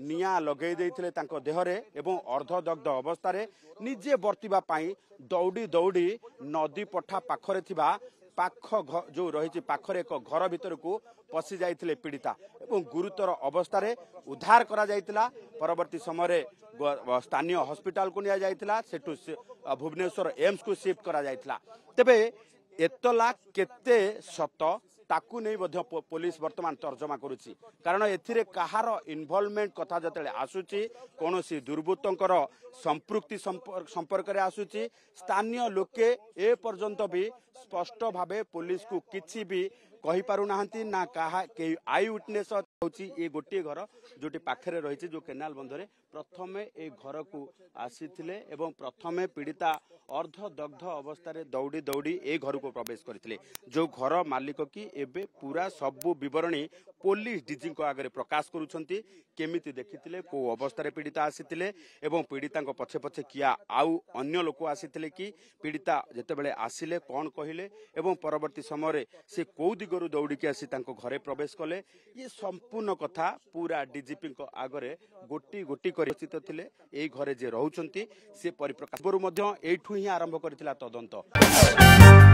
निया लगे देइथिले तांको देहरे एवं अर्धदग्ध अवस्था निजे बर्तिबा पाई दौड़ी दौड़ी नदी पठा पाखरे थिबा पाख जो रही पाखरे एक घर भीतर को पशि जाइथिले पीड़िता एवं गुरुतर अवस्था उद्धार करा जाइतिला। परवर्ती समय स्थानीय हॉस्पिटल को निया जाइतिला, सेठु भुवनेश्वर एम्स को शिफ्ट करा जाइतिला। तेबे एतला केते सत ताकू नहीं पुलिस वर्तमान तर्जमा करुछि, कारण एथिरे कहार इन्वॉल्वमेंट कथा जतले आसुछि कोनोसी दुर्बृत्तंकर संपृक्ति संपर्क रे आसुछि स्थानीय लोके ए पर्यंत भी स्पष्ट भावे पुलिस को किछि भी कहि पारु नाहंती ना कहा के आई विटनेस होछि। ए गोटे घर जोटी पाखरे रहिछि जो केनाल बंधरे प्रथमे ए घर को आसीथिले एवं प्रथमे पीड़िता अर्धदग्ध अवस्था रे दौड़ी दौड़ी ए घर को प्रवेश करथिले। जो घर मालिक की एबे पूरा सबु विवरणी पुलिस डीजी को आगे प्रकाश करुछंती, केमिति देखिथिले को अवस्था रे पीड़िता आसीथिले एवं पीड़िता पछे पछे किया आउ अन्य लोक आसीथिले कि पीड़िता जेतेबेले आसिले कोन कहिले एवं परवर्ती समय से को दिगरु दौड़ी के आसी तांको घरे प्रवेश कले। ये संपूर्ण कथा पूरा डीजीपी को आगे गोटी गोटी परिचित थिले। एई घरे जे रहउछंती से परिप्रकाश मध्ये एठु ही आरंभ करथिला तदंत।